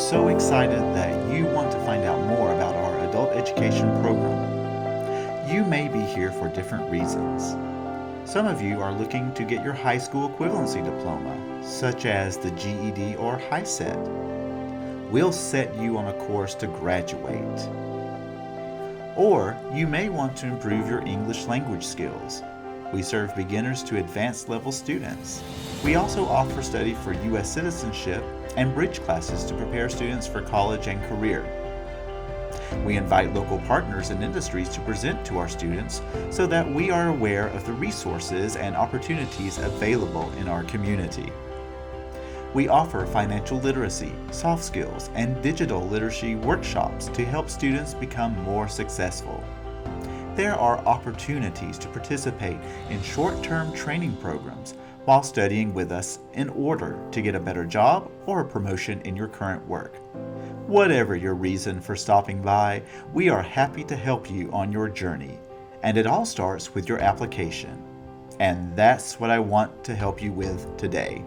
so excited that you want to find out more about our adult education program. You may be here for different reasons. Some of you are looking to get your high school equivalency diploma, such as the GED or HiSET. We'll set you on a course to graduate. Or you may want to improve your English language skills. We serve beginners to advanced level students. We also offer study for U.S. citizenship and bridge classes to prepare students for college and career. We invite local partners and industries to present to our students so that we are aware of the resources and opportunities available in our community. We offer financial literacy, soft skills, and digital literacy workshops to help students become more successful. There are opportunities to participate in short-term training programs while studying with us in order to get a better job or a promotion in your current work. Whatever your reason for stopping by, we are happy to help you on your journey. And it all starts with your application. And that's what I want to help you with today.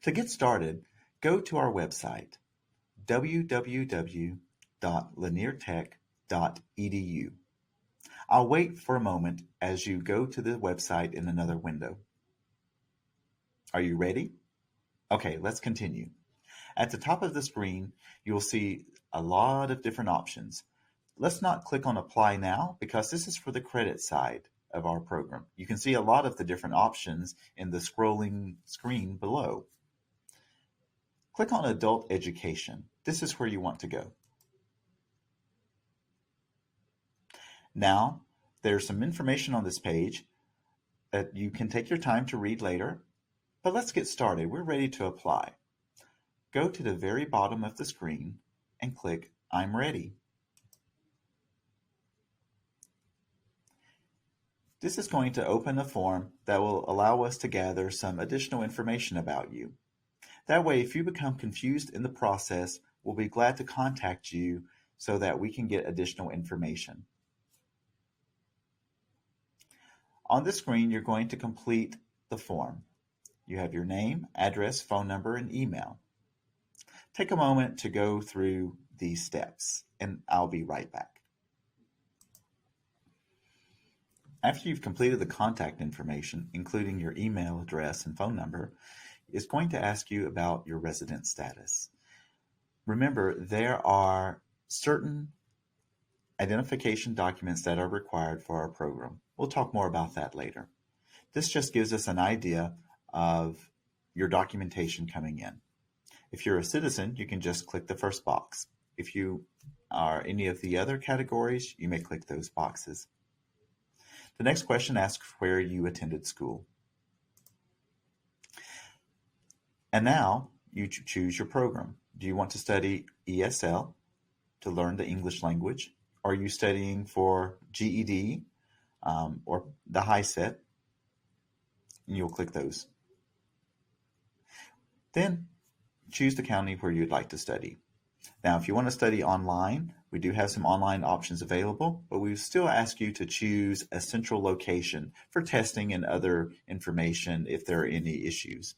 To get started, go to our website, www.laniertech.edu. I'll wait for a moment as you go to the website in another window. Are you ready? Okay, let's continue. At the top of the screen, you'll see a lot of different options. Let's not click on Apply now because this is for the credit side of our program. You can see a lot of the different options in the scrolling screen below. Click on Adult Education. This is where you want to go. Now, there's some information on this page that you can take your time to read later, but let's get started. We're ready to apply. Go to the very bottom of the screen and click I'm ready. This is going to open a form that will allow us to gather some additional information about you. That way, if you become confused in the process, we'll be glad to contact you so that we can get additional information. On the screen, you're going to complete the form. You have your name, address, phone number, and email. Take a moment to go through these steps, and I'll be right back. After you've completed the contact information, including your email address and phone number, it's going to ask you about your resident status. Remember, there are certain identification documents that are required for our program. We'll talk more about that later. This just gives us an idea of your documentation coming in. If you're a citizen, you can just click the first box. If you are any of the other categories, you may click those boxes. The next question asks where you attended school. And now you choose your program. Do you want to study ESL to learn the English language? Are you studying for GED or the HiSET? And you'll click those. Then choose the county where you'd like to study. Now, if you want to study online, we do have some online options available, but we still ask you to choose a central location for testing and other information if there are any issues.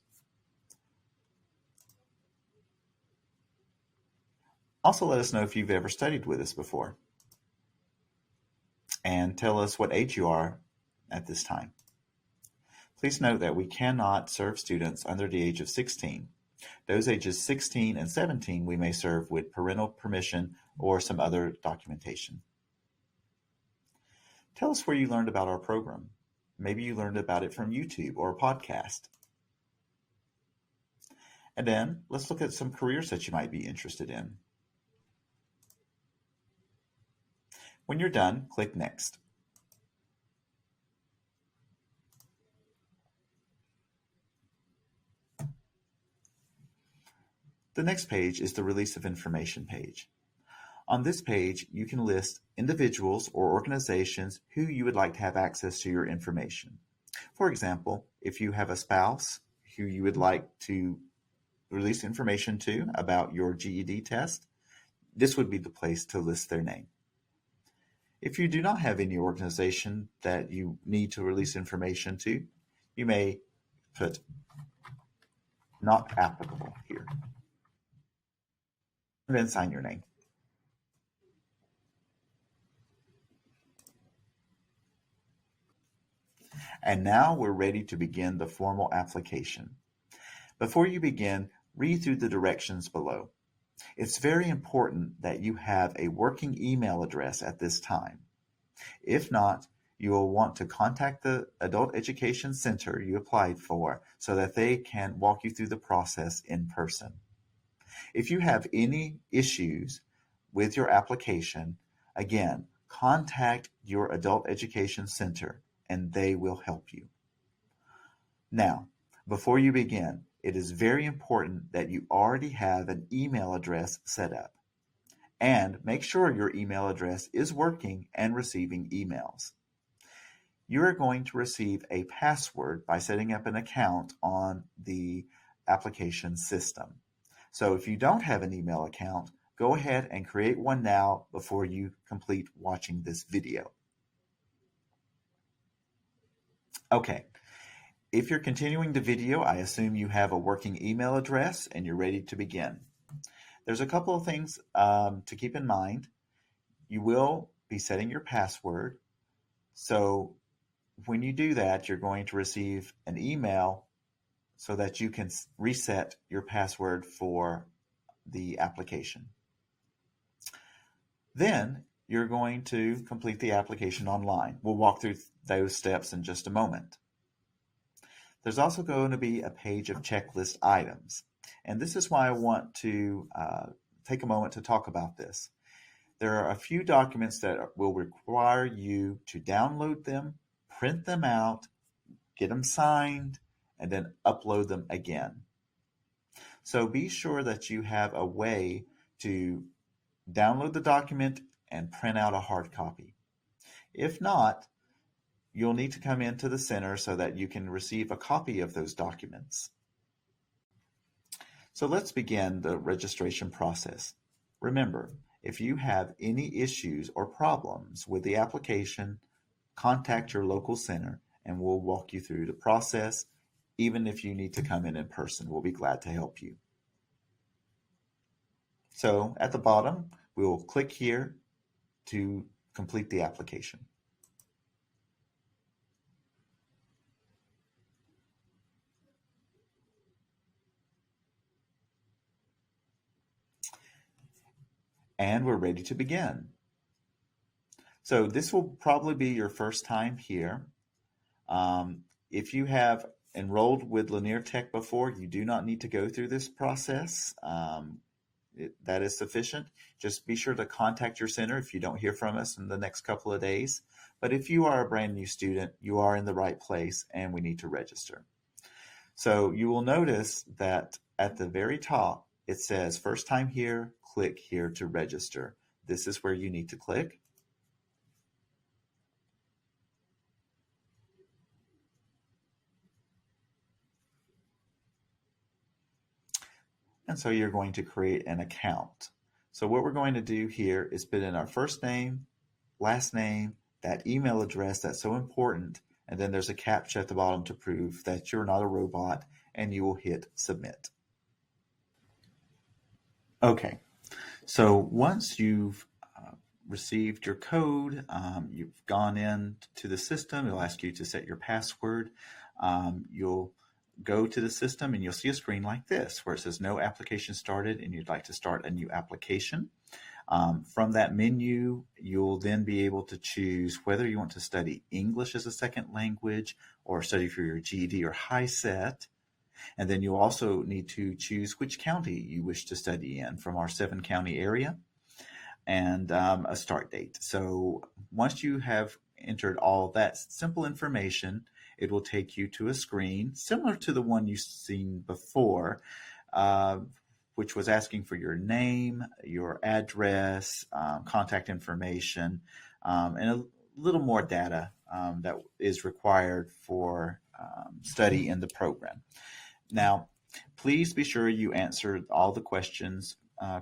Also, let us know if you've ever studied with us before. And tell us what age you are at this time. Please note that we cannot serve students under the age of 16. Those ages 16 and 17 we may serve with parental permission or some other documentation. Tell us where you learned about our program. Maybe you learned about it from YouTube or a podcast. And then let's look at some careers that you might be interested in. When you're done, click Next. The next page is the Release of Information page. On this page, you can list individuals or organizations who you would like to have access to your information. For example, if you have a spouse who you would like to release information to about your GED test, this would be the place to list their name. If you do not have any organization that you need to release information to, you may put not applicable here, and then sign your name. And now we're ready to begin the formal application. Before you begin, read through the directions below. It's very important that you have a working email address at this time. If not, you will want to contact the Adult Education Center you applied for so that they can walk you through the process in person. If you have any issues with your application, again, contact your Adult Education Center and they will help you. Now, before you begin, it is very important that you already have an email address set up. And make sure your email address is working and receiving emails. You are going to receive a password by setting up an account on the application system. So if you don't have an email account, go ahead and create one now before you complete watching this video. Okay, if you're continuing the video, I assume you have a working email address and you're ready to begin. There's a couple of things to keep in mind. You will be setting your password. So when you do that, you're going to receive an email so that you can reset your password for the application. Then you're going to complete the application online. We'll walk through those steps in just a moment. There's also going to be a page of checklist items. And this is why I want to take a moment to talk about this. There are a few documents that will require you to download them, print them out, get them signed, and then upload them again. So be sure that you have a way to download the document and print out a hard copy. If not, you'll need to come into the center so that you can receive a copy of those documents. So let's begin the registration process. Remember, if you have any issues or problems with the application, contact your local center and we'll walk you through the process. Even if you need to come in person, we'll be glad to help you. So at the bottom, we will click here to complete the application. And we're ready to begin. So this will probably be your first time here. If you have enrolled with Lanier Tech before, you do not need to go through this process. That is sufficient. Just be sure to contact your center if you don't hear from us in the next couple of days. But if you are a brand new student, you are in the right place and we need to register. So you will notice that at the very top, it says first time here, click here to register. This is where you need to click. And so you're going to create an account. So what we're going to do here is put in our first name, last name, that email address that's so important, and then there's a CAPTCHA at the bottom to prove that you're not a robot, and you will hit submit. Okay, so once you've received your code, you've gone in to the system, it'll ask you to set your password. You'll go to the system and you'll see a screen like this where it says no application started and you'd like to start a new application. From that menu, you'll then be able to choose whether you want to study English as a second language or study for your GED or HiSET. And then you'll also need to choose which county you wish to study in from our 7-county area and a start date. So once you have entered all that simple information, it will take you to a screen similar to the one you've seen before, which was asking for your name, your address, contact information, and a little more data that is required for study in the program. Now, please be sure you answer all the questions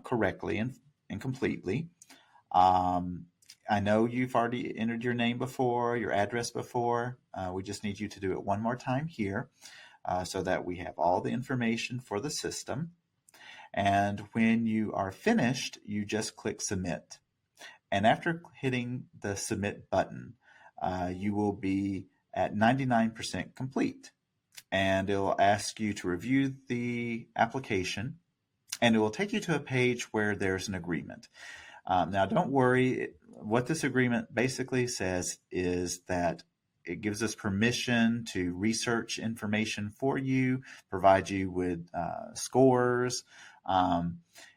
correctly and completely. Um, I know you've already entered your name before, your address before. We just need you to do it one more time here so that we have all the information for the system. And when you are finished, you just click submit. And after hitting the submit button, you will be at 99% complete. And it will ask you to review the application, and it will take you to a page where there's an agreement. Now, don't worry. What this agreement basically says is that it gives us permission to research information for you, provide you with scores.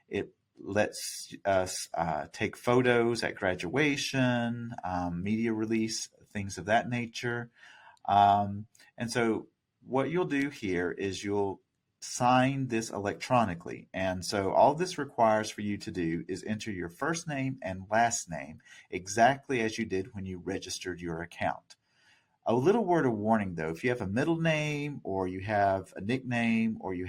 It lets us take photos at graduation, media release, things of that nature. And so what you'll do here is you'll sign this electronically. And so all this requires for you to do is enter your first name and last name exactly as you did when you registered your account. A little word of warning though, if you have a middle name or you have a nickname or you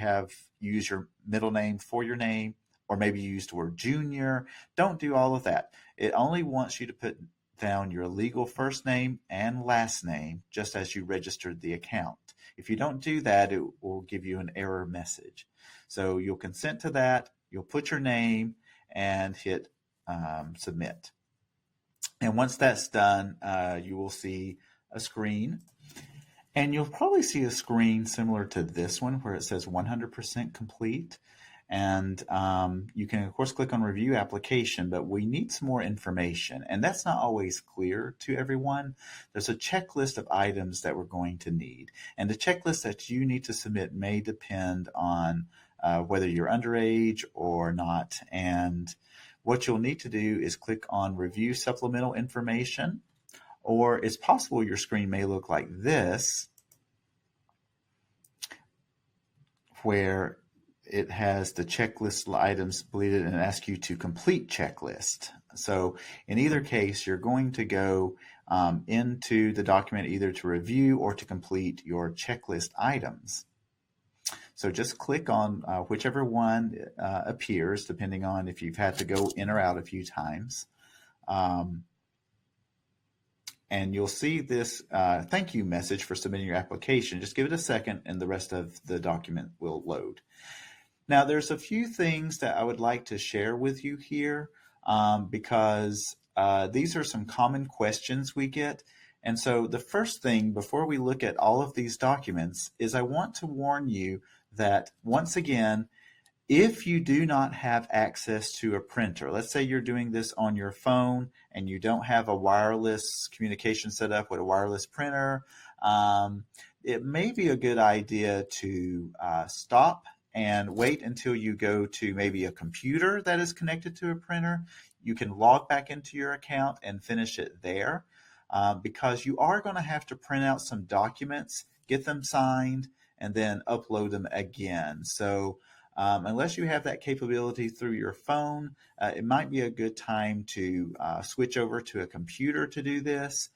use your middle name for your name, or maybe you used the word junior, don't do all of that. It only wants you to put down your legal first name and last name just as you registered the account. If you don't do that, it will give you an error message. So you'll consent to that, you'll put your name and hit submit. And once that's done, you will see a screen. And you'll probably see a screen similar to this one where it says 100% complete. And you can, of course, click on Review Application, but we need some more information. And that's not always clear to everyone. There's a checklist of items that we're going to need. And the checklist that you need to submit may depend on whether you're underage or not. And what you'll need to do is click on Review Supplemental Information, or it's possible your screen may look like this, where it has the checklist items deleted and asks you to complete checklist. So in either case, you're going to go into the document either to review or to complete your checklist items. So just click on whichever one appears, depending on if you've had to go in or out a few times. And you'll see this thank you message for submitting your application. Just give it a second and the rest of the document will load. Now, there's a few things that I would like to share with you here because these are some common questions we get. And so the first thing before we look at all of these documents is I want to warn you that, once again, if you do not have access to a printer, let's say you're doing this on your phone and you don't have a wireless communication set up with a wireless printer, it may be a good idea to stop and wait until you go to maybe a computer that is connected to a printer. You can log back into your account and finish it there because you are going to have to print out some documents, get them signed, and then upload them again. So unless you have that capability through your phone, it might be a good time to switch over to a computer to do this.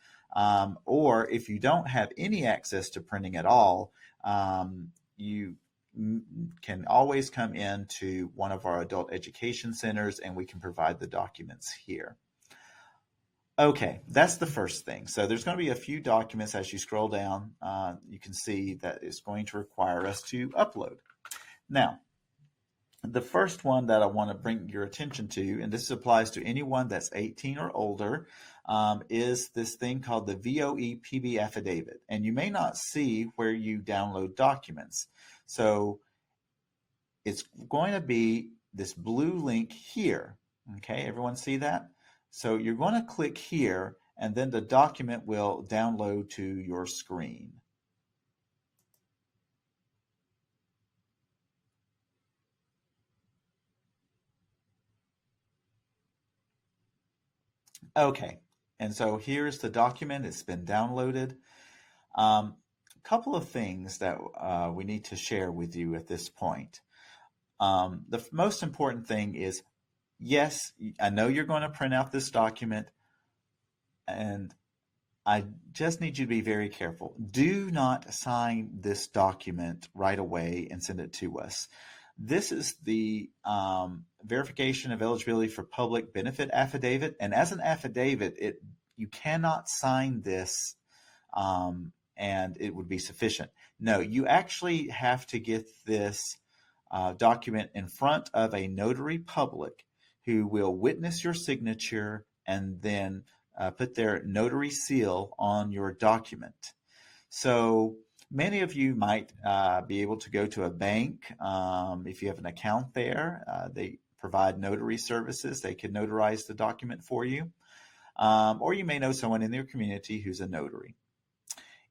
Or if you don't have any access to printing at all, you can always come into one of our adult education centers and we can provide the documents here. Okay, that's the first thing. So there's going to be a few documents as you scroll down. You can see that it's going to require us to upload. Now, the first one that I want to bring your attention to, and this applies to anyone that's 18 or older, is this thing called the VOE PB affidavit. And you may not see where you download documents. So it's going to be this blue link here. Okay, everyone see that? So you're going to click here, and then the document will download to your screen. Okay, and so here's the document. It's been downloaded. A couple of things that we need to share with you at this point. The most important thing is, yes, I know you're going to print out this document, and I just need you to be very careful. Do not sign this document right away and send it to us. This is the verification of eligibility for public benefit affidavit. And as an affidavit, you cannot sign this and it would be sufficient. No, you actually have to get this document in front of a notary public who will witness your signature and then put their notary seal on your document. So many of you might be able to go to a bank if you have an account there. They provide notary services. They can notarize the document for you. Or you may know someone in your community who's a notary.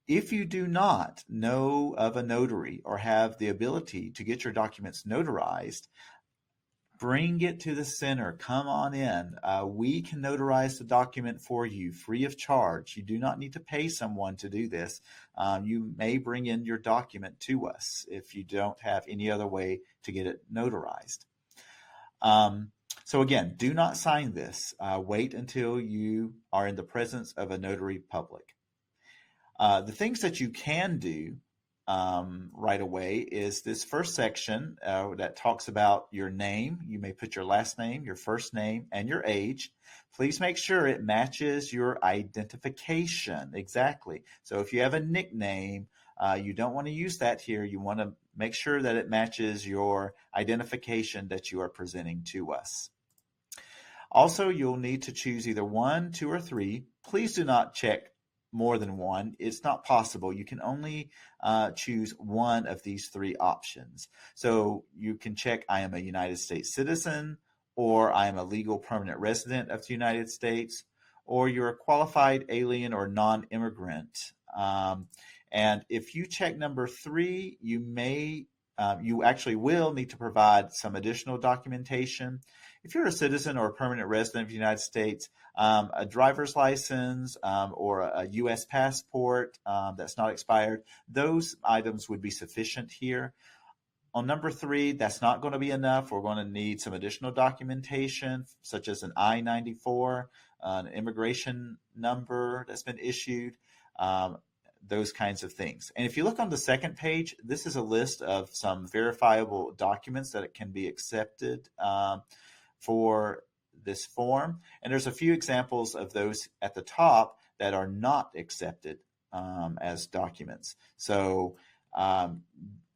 If you do not know of a notary or have the ability to get your documents notarized, bring it to the center. Come on in. We can notarize the document for you free of charge. You do not need to pay someone to do this. You may bring in your document to us if you don't have any other way to get it notarized. So again, do not sign this. Wait until you are in the presence of a notary public. The things that you can do right away is this first section that talks about your name. You may put your last name, your first name, and your age. Please make sure it matches your identification exactly. So if you have a nickname, you don't want to use that here. You want to make sure that it matches your identification that you are presenting to us. Also, you'll need to choose either 1, 2, or 3. Please do not check more than one. It's not possible. You can only choose one of these 3 options. So you can check I am a United States citizen, or I am a legal permanent resident of the United States, or you're a qualified alien or non-immigrant. And if you check number 3, you actually will need to provide some additional documentation. If you're a citizen or a permanent resident of the United States, a driver's license or a U.S. passport that's not expired, those items would be sufficient here. On number 3, that's not going to be enough. We're going to need some additional documentation, such as an I-94, an immigration number that's been issued, those kinds of things. And if you look on the second page, this is a list of some verifiable documents that can be accepted for this form. And there's a few examples of those at the top that are not accepted as documents. So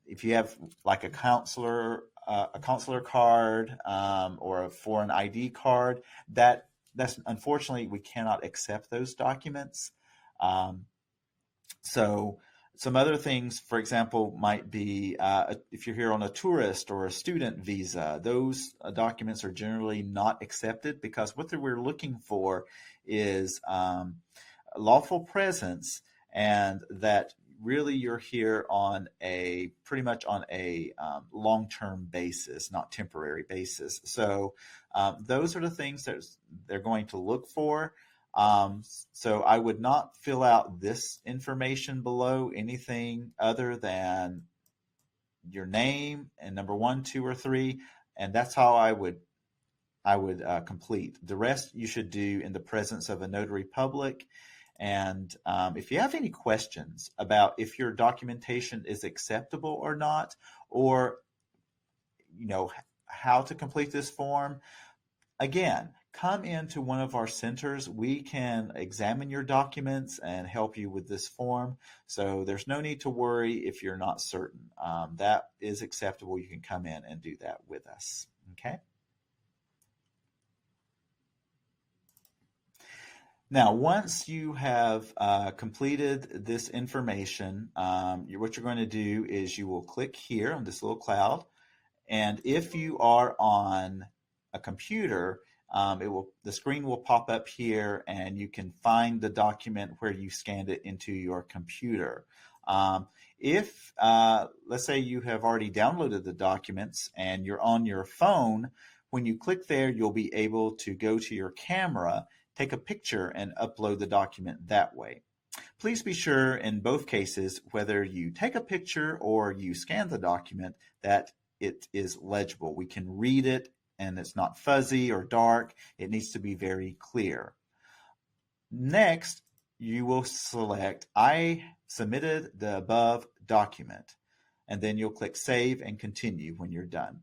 if you have like a consular card or a foreign ID card, that's unfortunately we cannot accept those documents. So some other things, for example, might be if you're here on a tourist or a student visa, those documents are generally not accepted because what we're looking for is lawful presence and that really you're here on pretty much on a long-term basis, not temporary basis. So those are the things that they're going to look for. So I would not fill out this information below anything other than your name and number 1, 2, or 3, and that's how I would complete. The rest you should do in the presence of a notary public. And if you have any questions about if your documentation is acceptable or not, or how to complete this form, again, come into one of our centers. We can examine your documents and help you with this form. So there's no need to worry if you're not certain. That is acceptable. You can come in and do that with us. Okay. Now, once you have completed this information, what you're going to do is you will click here on this little cloud. And if you are on a computer, the screen will pop up here and you can find the document where you scanned it into your computer. If let's say you have already downloaded the documents and you're on your phone, when you click there, you'll be able to go to your camera, take a picture, and upload the document that way. Please be sure in both cases, whether you take a picture or you scan the document, that it is legible. We can read it and it's not fuzzy or dark. It needs to be very clear. Next, you will select I submitted the above document. and then you'll click Save and Continue when you're done.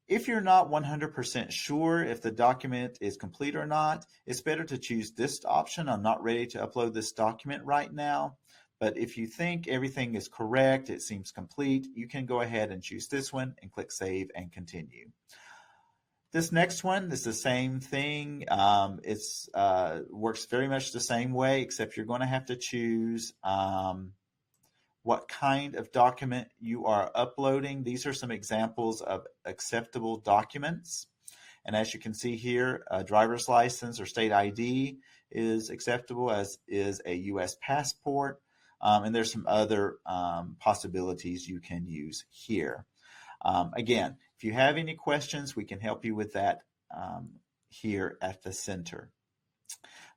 If you're not 100% sure if the document is complete or not, it's better to choose this option. I'm not ready to upload this document right now, but if you think everything is correct, it seems complete, you can go ahead and choose this one and click Save and Continue. This next one is the same thing. It works very much the same way, except you're going to have to choose what kind of document you are uploading. These are some examples of acceptable documents. And as you can see here, a driver's license or state ID is acceptable, as is a U.S. passport. And there's some other possibilities you can use here. Again, if you have any questions, we can help you with that here at the center.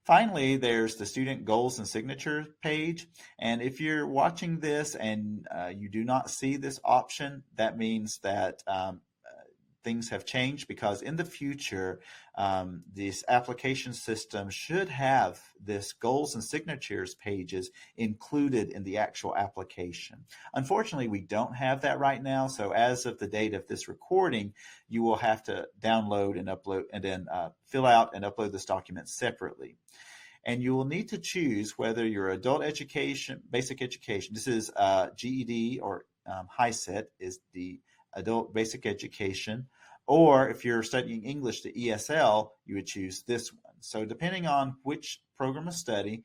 Finally, there's the student goals and signature page. And if you're watching this and you do not see this option, that means that things have changed, because in the future, this application system should have this goals and signatures pages included in the actual application. Unfortunately, we don't have that right now. So as of the date of this recording, you will have to download and upload and then fill out and upload this document separately. And you will need to choose whether your adult education, basic education, this is GED or HiSET is the adult basic education, or if you're studying English, the ESL, you would choose this one. So depending on which program of study,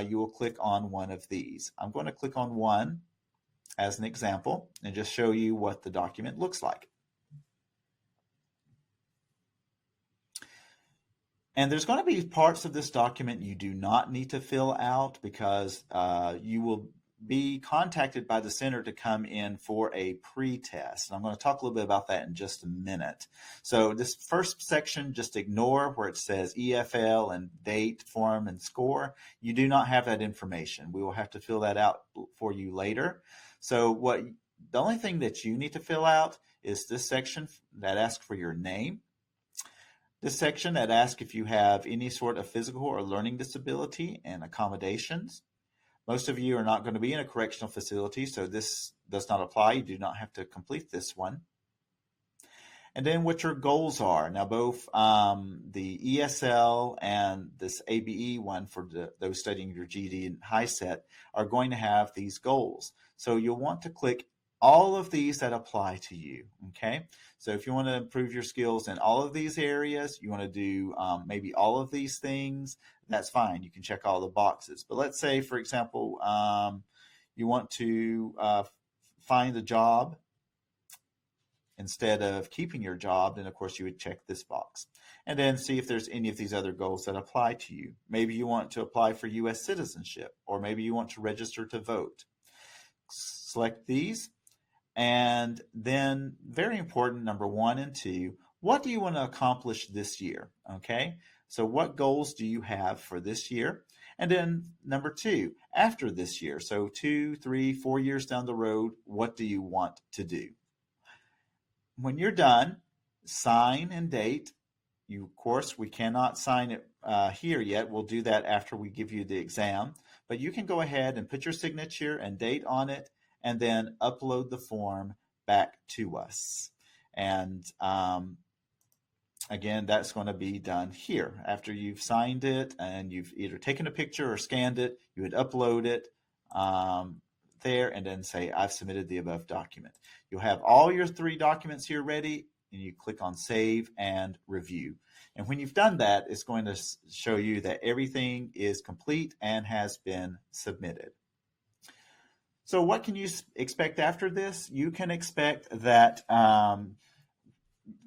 you will click on one of these. I'm going to click on one as an example and just show you what the document looks like. And there's going to be parts of this document you do not need to fill out, because you will be contacted by the center to come in for a pre-test. And I'm going to talk a little bit about that in just a minute. So this first section, just ignore where it says EFL and date, form, and score. You do not have that information. We will have to fill that out for you later. So the only thing that you need to fill out is this section that asks for your name. This section that asks if you have any sort of physical or learning disability and accommodations. Most of you are not going to be in a correctional facility, so this does not apply. You do not have to complete this one. And then what your goals are. Now, both the ESL and this ABE one for those studying your GED and HiSET are going to have these goals. So you'll want to click all of these that apply to you, okay? So if you want to improve your skills in all of these areas, you want to do maybe all of these things, that's fine. You can check all the boxes. But let's say, for example, you want to find a job instead of keeping your job, then of course you would check this box. And then see if there's any of these other goals that apply to you. Maybe you want to apply for U.S. citizenship, or maybe you want to register to vote. Select these. And then, very important, number 1 and 2, what do you want to accomplish this year? Okay, so what goals do you have for this year? And then number 2, after this year, so 2, 3, 4 years down the road, what do you want to do? When you're done, sign and date. Of course, we cannot sign it here yet. We'll do that after we give you the exam. But you can go ahead and put your signature and date on it, and then upload the form back to us. And again, that's going to be done here. After you've signed it and you've either taken a picture or scanned it, you would upload it there and then say, I've submitted the above document. You'll have all your 3 documents here ready, and you click on Save and Review. And when you've done that, it's going to show you that everything is complete and has been submitted. So what can you expect after this? You can expect that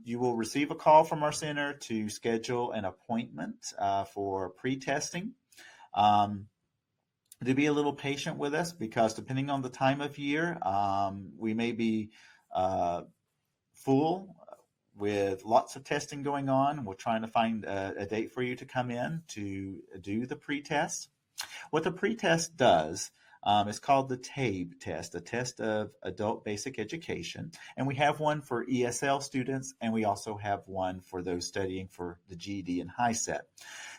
you will receive a call from our center to schedule an appointment for pre-testing. To be a little patient with us, because depending on the time of year, we may be full with lots of testing going on. We're trying to find a date for you to come in to do the pre-test. What the pre-test does, It's called the TABE test, the Test of Adult Basic Education. And we have one for ESL students, and we also have one for those studying for the GED and HiSET.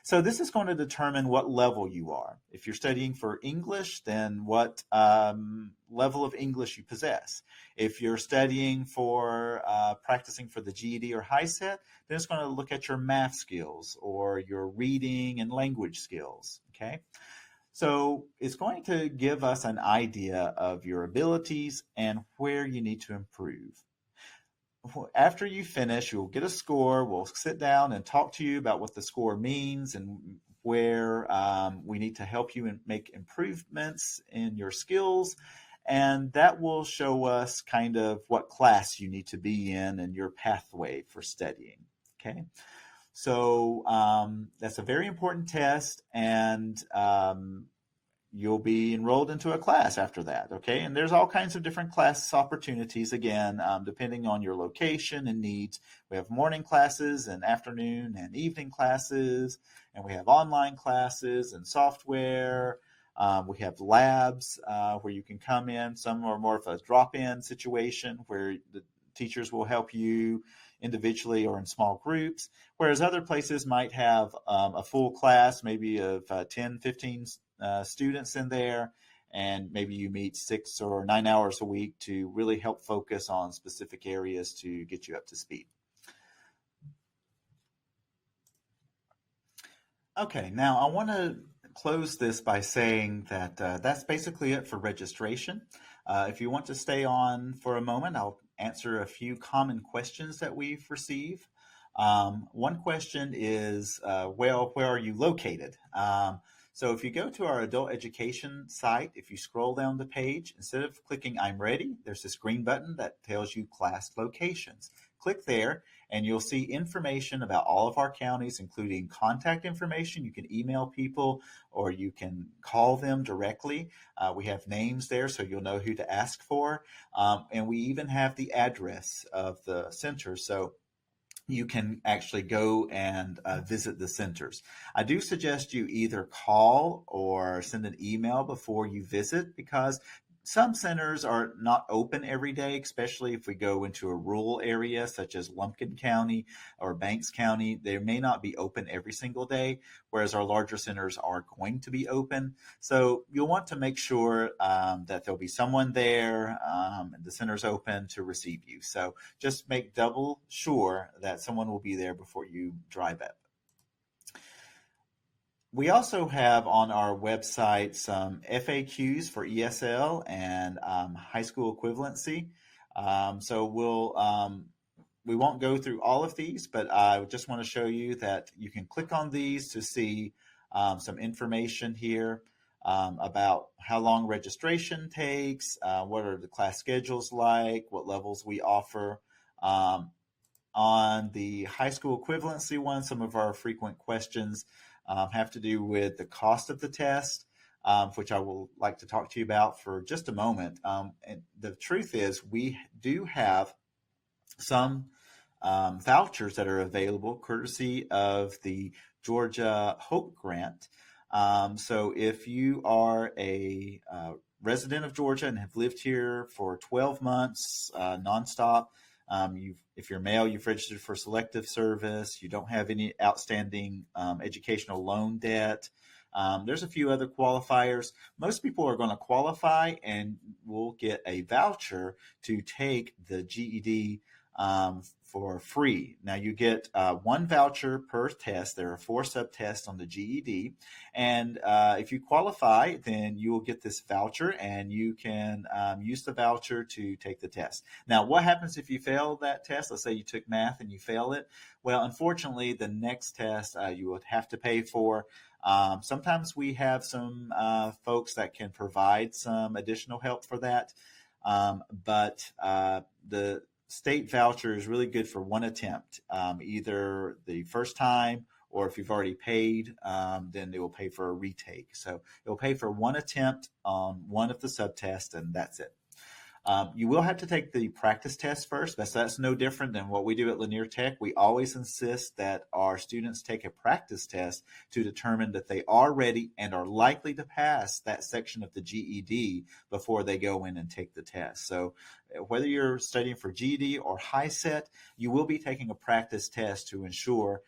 So this is going to determine what level you are. If you're studying for English, then what level of English you possess. If you're studying for practicing for the GED or HiSET, then it's going to look at your math skills or your reading and language skills. Okay. So it's going to give us an idea of your abilities and where you need to improve. After you finish, you'll get a score. We'll sit down and talk to you about what the score means and where we need to help you make improvements in your skills. And that will show us kind of what class you need to be in and your pathway for studying. Okay. So that's a very important test, and you'll be enrolled into a class after that. Okay. And there's all kinds of different class opportunities, again, depending on your location and needs. We have morning classes and afternoon and evening classes, and we have online classes and software. We have labs where you can come in. Some are more of a drop-in situation where the teachers will help you individually or in small groups, whereas other places might have a full class, maybe of 10, 15 students in there, and maybe you meet 6 or 9 hours a week to really help focus on specific areas to get you up to speed. Okay, now I want to close this by saying that that's basically it for registration. If you want to stay on for a moment, I'll answer a few common questions that we've received. One question is, well, where are you located? So if you go to our adult education site, if you scroll down the page, instead of clicking I'm ready, there's this green button that tells you class locations. Click there and you'll see information about all of our counties, including contact information. You can email people or you can call them directly. We have names there so you'll know who to ask for. And we even have the address of the center. So you can actually go and visit the centers. I do suggest you either call or send an email before you visit, because some centers are not open every day, especially if we go into a rural area such as Lumpkin County or Banks County. They may not be open every single day, whereas our larger centers are going to be open. So you'll want to make sure that there'll be someone there and the center's open to receive you. So just make double sure that someone will be there before you drive up. We also have on our website some FAQs for ESL and high school equivalency. So we won't go through all of these, but I just want to show you that you can click on these to see some information here about how long registration takes, what are the class schedules like, what levels we offer. On the high school equivalency one, some of our frequent questions have to do with the cost of the test, which I will like to talk to you about for just a moment. And the truth is, we do have some vouchers that are available courtesy of the Georgia Hope Grant. So if you are a resident of Georgia and have lived here for 12 months nonstop, if you're male, you've registered for selective service, you don't have any outstanding educational loan debt. There's a few other qualifiers. Most people are going to qualify and will get a voucher to take the GED for free. Now you get one voucher per test. There are 4 subtests on the GED. And if you qualify, then you will get this voucher and you can use the voucher to take the test. Now, what happens if you fail that test? Let's say you took math and you fail it. Well, unfortunately, the next test you would have to pay for. Sometimes we have some folks that can provide some additional help for that. But the state voucher is really good for one attempt, either the first time, or if you've already paid, then it will pay for a retake. So it will pay for one attempt on one of the subtests, and that's it. You will have to take the practice test first. That's no different than what we do at Lanier Tech. We always insist that our students take a practice test to determine that they are ready and are likely to pass that section of the GED before they go in and take the test. So whether you're studying for GED or high set, you will be taking a practice test to ensure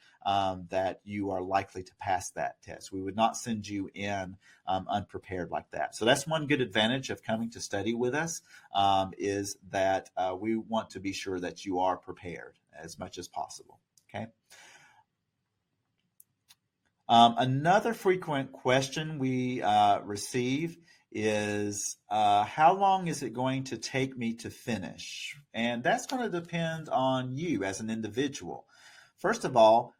that you are likely to pass that test. We would not send you in unprepared like that. So that's one good advantage of coming to study with us, is that we want to be sure that you are prepared as much as possible. Okay. Another frequent question we receive is how long is it going to take me to finish? And that's going to depend on you as an individual. First of all,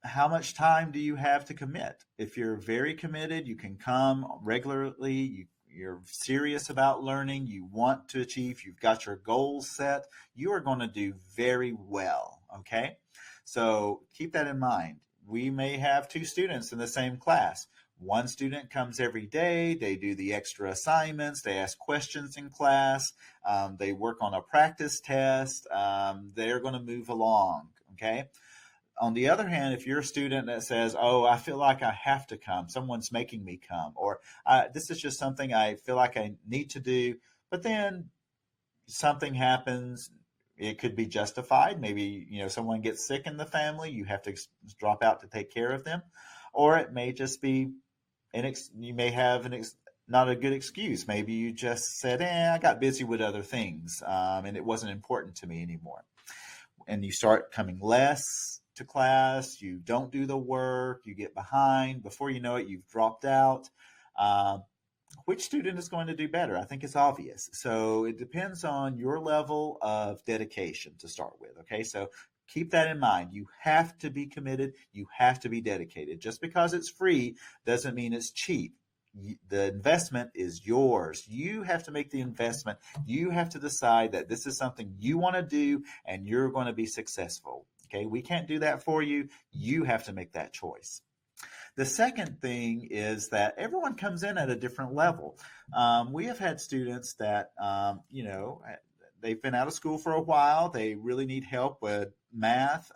how much time do you have to commit? If you're very committed, you can come regularly, you're serious about learning, you want to achieve, you've got your goals set, you are going to do very well, okay? So keep that in mind. We may have two students in the same class. One student comes every day, they do the extra assignments, they ask questions in class, they work on a practice test, they're going to move along, okay? On the other hand, if you're a student that says, oh, I feel like I have to come, someone's making me come, or this is just something I feel like I need to do, but then something happens, it could be justified. Maybe, someone gets sick in the family, you have to drop out to take care of them, or it may just be, you may have not a good excuse. Maybe you just said, I got busy with other things, and it wasn't important to me anymore. And you start coming less to class, you don't do the work, you get behind. Before you know it, you've dropped out. Which student is going to do better? I think it's obvious. So it depends on your level of dedication to start with. Okay, so keep that in mind. You have to be committed. You have to be dedicated. Just because it's free doesn't mean it's cheap. The investment is yours. You have to make the investment. You have to decide that this is something you want to do and you're going to be successful. Okay, we can't do that for you. You have to make that choice. The second thing is that everyone comes in at a different level. We have had students that, they've been out of school for a while. They really need help with math.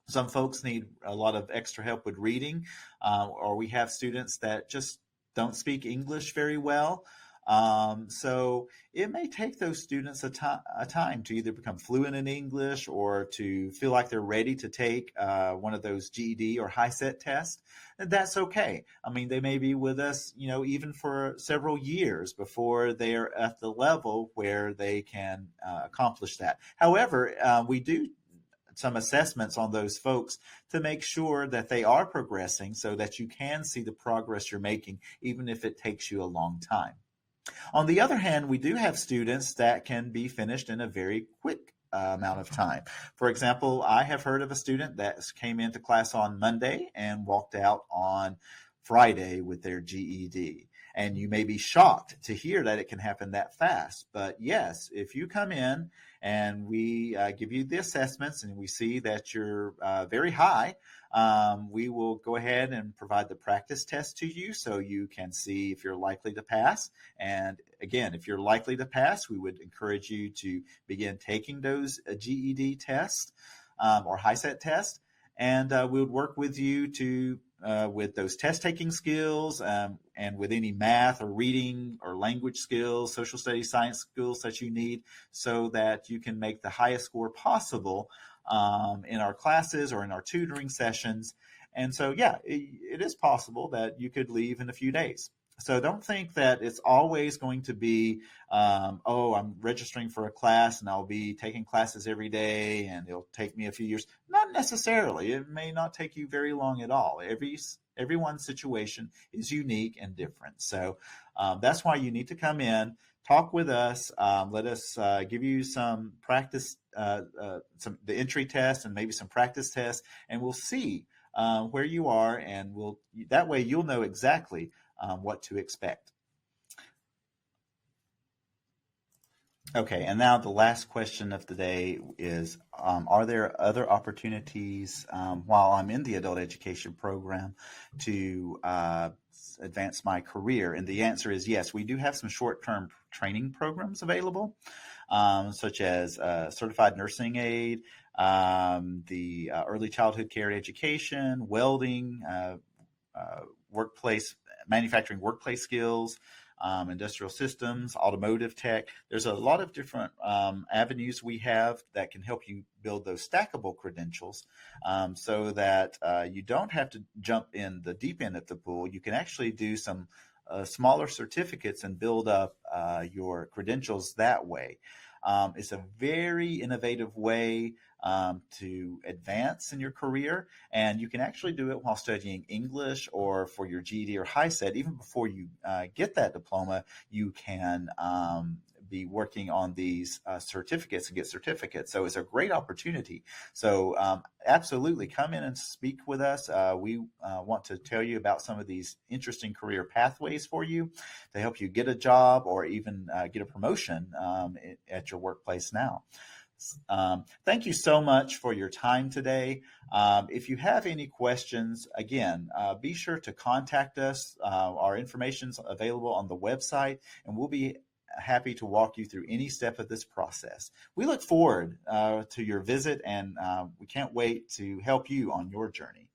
Some folks need a lot of extra help with reading, or we have students that just don't speak English very well. So it may take those students a time to either become fluent in English or to feel like they're ready to take one of those GED or high set tests. And that's okay. I mean, they may be with us, even for several years before they are at the level where they can accomplish that. However, we do some assessments on those folks to make sure that they are progressing so that you can see the progress you're making, even if it takes you a long time. On the other hand, we do have students that can be finished in a very quick amount of time. For example, I have heard of a student that came into class on Monday and walked out on Friday with their GED. And you may be shocked to hear that it can happen that fast. But yes, if you come in and we give you the assessments and we see that you're very high, we will go ahead and provide the practice test to you so you can see if you're likely to pass. And again, if you're likely to pass, we would encourage you to begin taking those GED tests or HiSET tests. And we would work with you to with those test taking skills and with any math or reading or language skills, social studies, science skills that you need so that you can make the highest score possible in our classes or in our tutoring sessions. And so, yeah, it is possible that you could leave in a few days. So don't think that it's always going to be, I'm registering for a class and I'll be taking classes every day and it'll take me a few years. Not necessarily. It may not take you very long at all. Everyone's situation is unique and different. So that's why you need to come in, talk with us, let us give you some practice, the entry test and maybe some practice tests, and we'll see where you are, and that way you'll know exactly what to expect. Okay, and now the last question of the day is, are there other opportunities while I'm in the adult education program to advance my career? And the answer is yes. We do have some short-term training programs available, such as certified nursing aide, the early childhood care education, welding, workplace manufacturing workplace skills, industrial systems, automotive tech. There's a lot of different avenues we have that can help you build those stackable credentials, so that you don't have to jump in the deep end of the pool. You can actually do some smaller certificates and build up your credentials that way. It's a very innovative way to advance in your career, and you can actually do it while studying English or for your GED or HiSET. Even before you get that diploma, you can be working on these certificates and get certificates. So it's a great opportunity. So absolutely come in and speak with us. We want to tell you about some of these interesting career pathways for you to help you get a job or even get a promotion at your workplace now. Thank you so much for your time today. If you have any questions, again, be sure to contact us. Our information's available on the website, and we'll be happy to walk you through any step of this process. We look forward to your visit, and we can't wait to help you on your journey.